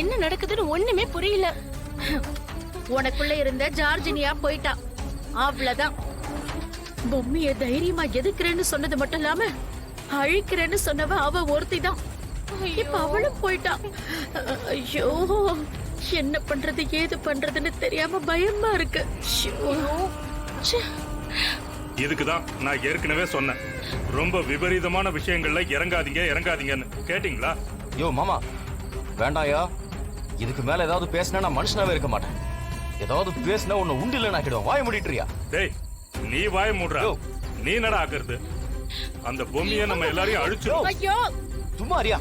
என்ன நடக்குதுன்னு ஒண்ணுமே புரியல. உனக்குள்ள இருந்த ஜார்ஜினியா போயிட்டா, அவ்வளவுதான். பொம்மைய தைரியமா எதுக்குறேன்னு சொன்னது மட்டும் இல்லாம அழிக்கிறேன்னு சொன்னவ அவ ஒருத்திதான். இப்ப அவளும் போயிட்டா. ஐயோ, என்ன பண்றது ஏது பண்றதுன்னு தெரியாம பயமா இருக்கு. இதுக்குதான் நான் ஏற்கனவே சொன்னேன், ரொம்ப விபரீதமான விஷயங்கள்ல இறங்காதீங்கன்னு. கேட்டீங்களா? யோ மாமா, வேண்டாயா. இதுக்கு மேல ஏதாவது பேசினா நான் மனுஷனாவே இருக்க மாட்டேன். ஏதாவது பேசினா உன்னை உண்டில நாக்கிடுவேன். வாய மூடிட்டுறியா? டேய், நீ வாய மூடுற. நீ என்னடா ஆக்குறது? அந்த பொம்மையை நம்ம எல்லாரையும் அழிச்சிடும். ஐயோ, சும்மா அறியா.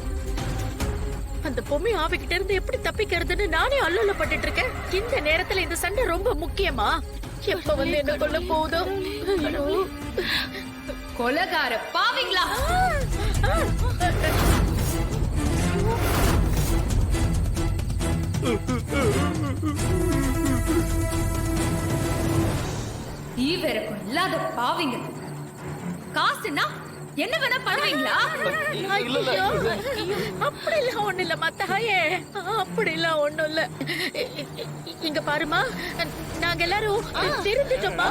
அந்த பொம்மை ஆவிக்கிட்ட இருந்து எப்படி தப்பிக்கிறதுன்னு நானே அல்லல பட்டுட்டு இருக்கேன். இந்த நேரத்துல இந்த சண்டை ரொம்ப முக்கியமா? எப்ப வந்து என்ன கொல்ல போகுதோ? கொலகார பாவீங்களா? ஈவரக்கும் இல்லாத பாவீங்க. காசுனா என்ன வேணா பண்ணுவீங்களா? அப்படி இல்ல, ஒண்ணு இல்ல மத்தாயே, அப்படி இல்ல ஒண்ணும் இல்ல. இங்க பாருமா, நாங்க எல்லாரும் தெரிஞ்சுட்டோமா?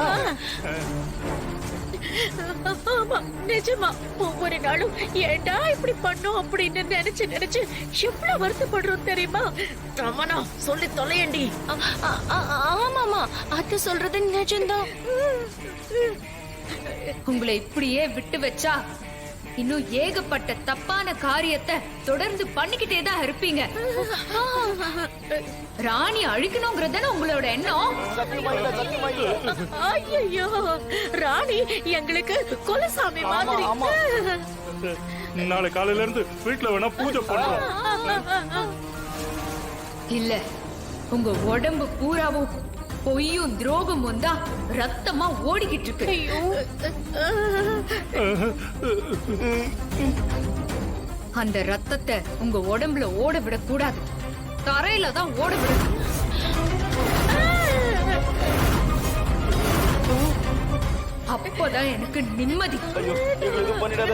ஆமா, நிஜமா ஒவ்வொரு நாளும் ஏண்டா இப்படி பண்ணோம் அப்படின்னு நினைச்சு நினைச்சு எவ்வளவு வருத்தப்படுறோம் தெரியுமா? ரமணா, சொல்லி தொலையண்டி. ஆமாமா, அத்தை சொல்றது நிஜம்தான். உங்களை இப்படியே விட்டு வச்சா இன்னும் ஏகப்பட்ட தப்பான காரியத்தை தொடர்ந்து பண்ணிக்கிட்டே தான் இருப்பீங்க. ராணி அழிக்கணுங்கிறதான உங்களோட எண்ணம். ஐயோ, ராணி எங்களுக்கு குலசாமி மாதிரி. நாளை காலையில இருந்து வீட்டுல வேணா பூஜை பண்றோம். இல்ல, உங்க உடம்பு பூராவும் பொய்யும் துரோகமும் தான் ரத்தமா ஓடிக்கிட்டு இருக்கு. அந்த ரத்தத்தை உங்க உடம்புல ஓட விடக்கூடாது, தரையில தான் ஓட விடணும். அப்போதான் எனக்கு நிம்மதி. பண்ணிடாத.